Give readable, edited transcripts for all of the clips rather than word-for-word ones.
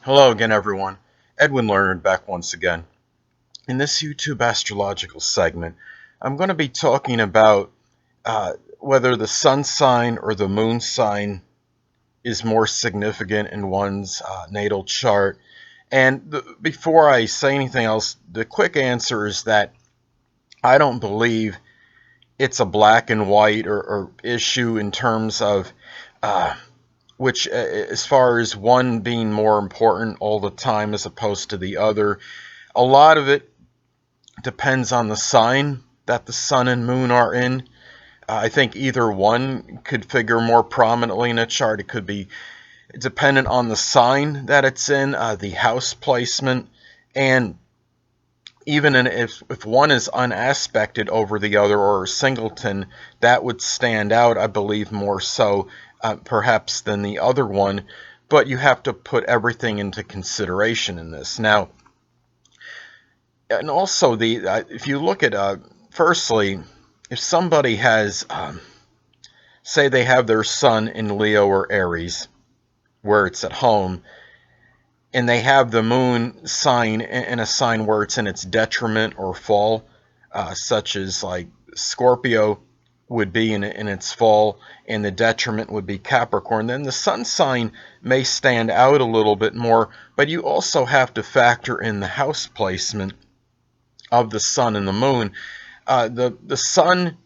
Hello again, everyone. Edwin Learnard back once again. In this YouTube astrological segment, I'm going to be talking about whether the sun sign or the moon sign is more significant in one's natal chart. And before I say anything else, the quick answer is that I don't believe it's a black and white or issue in terms of uh, as far as one being more important all the time as opposed to the other. A lot of it depends on the sign that the sun and moon are in. I think either one could figure more prominently in a chart. It could be dependent on the sign that it's in, the house placement, and even if one is unaspected over the other or a singleton, that would stand out, I believe, more so perhaps than the other one. But you have to put everything into consideration in this. Now, and also if you look at firstly, if somebody has say they have their sun in Leo or Aries where it's at home, and they have the moon sign in a sign where it's in its detriment or fall, such as like Scorpio would be in its fall, and the detriment would be Capricorn, then the sun sign may stand out a little bit more. But you also have to factor in the house placement of the sun and the moon. The sun,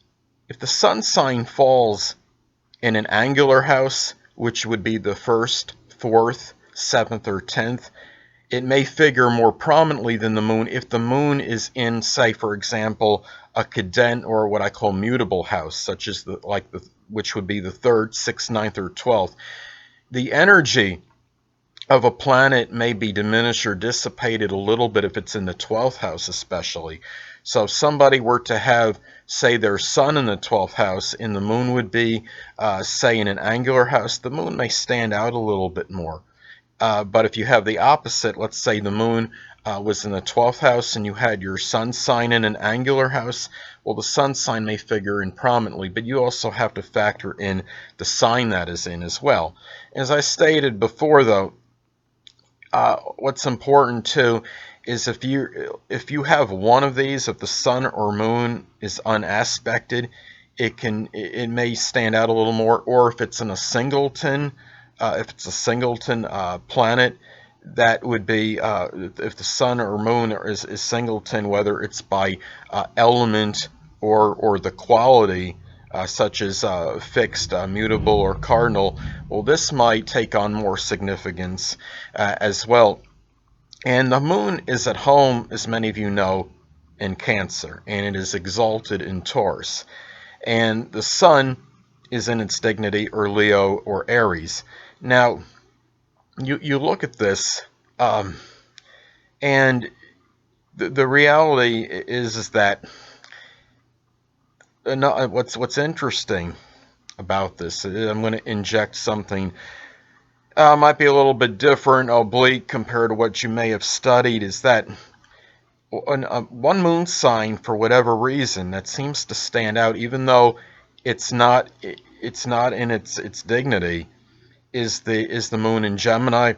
if the sun sign falls in an angular house, which would be the first, fourth, seventh, or 10th, it may figure more prominently than the moon if the moon is in, say, for example, a cadent or what I call mutable house, such as which would be the third, sixth, ninth, or 12th. The energy of a planet may be diminished or dissipated a little bit if it's in the 12th house, especially. So if somebody were to have, say, their sun in the 12th house and the moon would be, say, in an angular house, the moon may stand out a little bit more. But if you have the opposite, let's say the moon was in the 12th house and you had your sun sign in an angular house, well, the sun sign may figure in prominently, but you also have to factor in the sign that is in as well. As I stated before, though, what's important too is if you have one of these, if the sun or moon is unaspected, it may stand out a little more. Or if it's in a singleton, if it's a singleton planet, that would be if the sun or moon is singleton, whether it's by element or the quality, such as fixed, mutable, or cardinal, well, this might take on more significance as well. And the moon is at home, as many of you know, in Cancer, and it is exalted in Taurus. And the sun is in its dignity, or Leo or Aries. Now, you look at this, and the reality is that what's interesting about this, I'm going to inject something might be a little bit different, oblique, compared to what you may have studied, is that one moon sign, for whatever reason, that seems to stand out, even though it's not in its dignity, is the moon in Gemini.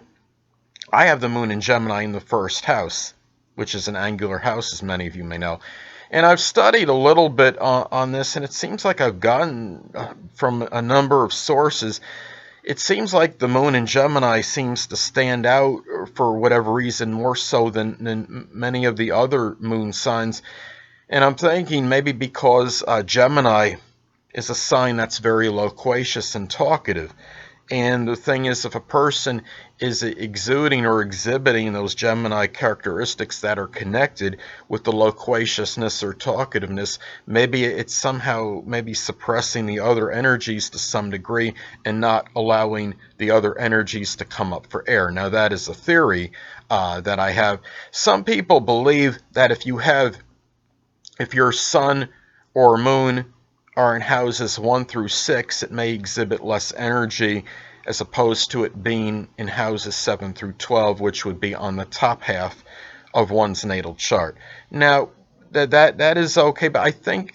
I have the moon in Gemini in the first house, which is an angular house, as many of you may know. And I've studied a little bit on this, and it seems like I've gotten from a number of sources, it seems like the moon in Gemini seems to stand out for whatever reason more so than many of the other moon signs. And I'm thinking maybe because Gemini is a sign that's very loquacious and talkative. And the thing is, if a person is exuding or exhibiting those Gemini characteristics that are connected with the loquaciousness or talkativeness, maybe it's somehow maybe suppressing the other energies to some degree and not allowing the other energies to come up for air. Now, that is a theory that I have. Some people believe that if your sun or moon are in houses 1 through 6, it may exhibit less energy as opposed to it being in houses 7 through 12, which would be on the top half of one's natal chart. Now, that is okay, but I think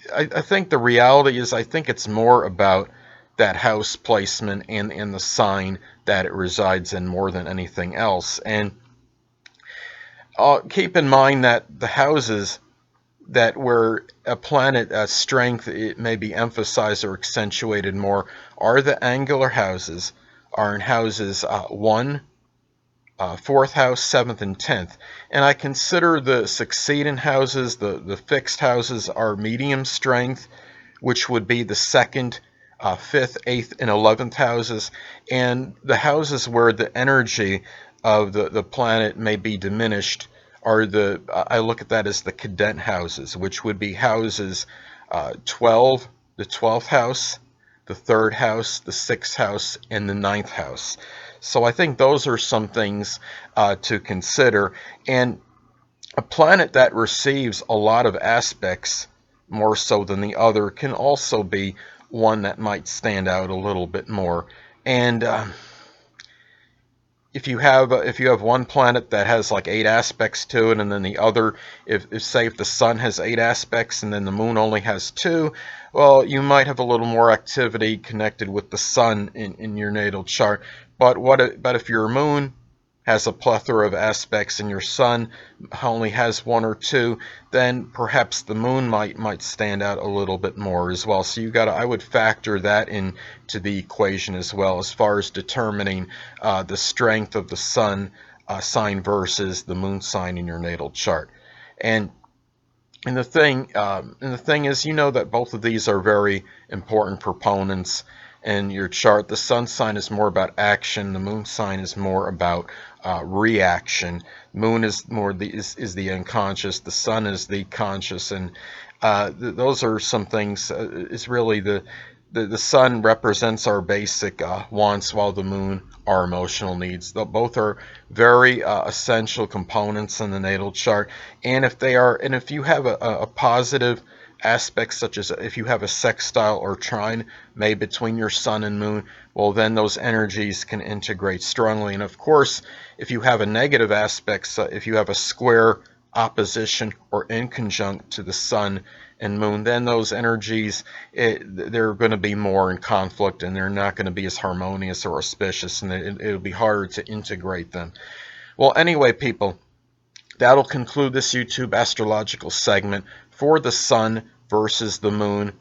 the reality is I think it's more about that house placement and the sign that it resides in more than anything else. And keep in mind that the houses that where a planet strength it may be emphasized or accentuated more are the angular houses, are in houses 1, 4th house, 7th, and 10th. And I consider the succeeding houses, the fixed houses, are medium strength, which would be the 2nd, 5th, 8th, and 11th houses. And the houses where the energy of the planet may be diminished are I look at that as the cadent houses, which would be houses 12, the 12th house, the 3rd house, the 6th house, and the 9th house. So I think those are some things to consider. And a planet that receives a lot of aspects more so than the other can also be one that might stand out a little bit more. And if you have one planet that has like 8 aspects to it, and then the other, if the sun has 8 aspects and then the moon only has 2, well, you might have a little more activity connected with the sun in your natal chart. But if your moon has a plethora of aspects and your sun only has 1 or 2, then perhaps the moon might stand out a little bit more as well. So I would factor that into the equation as well, as far as determining the strength of the sun sign versus the moon sign in your natal chart. And the thing is, that both of these are very important proponents in your chart. The sun sign is more about action. The moon sign is more about reaction. Moon is more is the unconscious. The sun is the conscious, and those are some things. It's really the sun represents our basic wants, while the moon our emotional needs. Both are very essential components in the natal chart. And if you have a positive aspect, such as if you have a sextile or trine made between your sun and moon, well, then those energies can integrate strongly. And of course, if you have a negative aspect, if you have a square, opposition, or inconjunct to the sun and moon, then those energies, they're going to be more in conflict, and they're not going to be as harmonious or auspicious, and it'll be harder to integrate them. Well, anyway, people, that'll conclude this YouTube astrological segment for the sun versus the moon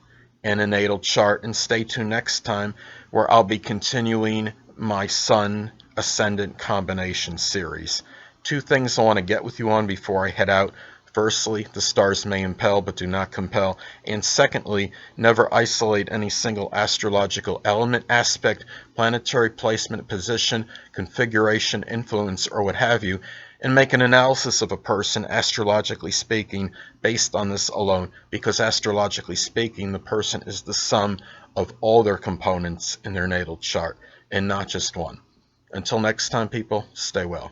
in a natal chart. And stay tuned next time, where I'll be continuing my sun ascendant combination series. 2 things I want to get with you on before I head out. Firstly, the stars may impel but do not compel. And secondly, never isolate any single astrological element, aspect, planetary placement, position, configuration, influence, or what have you, and make an analysis of a person, astrologically speaking, based on this alone, because astrologically speaking, the person is the sum of all their components in their natal chart, and not just one. Until next time, people, stay well.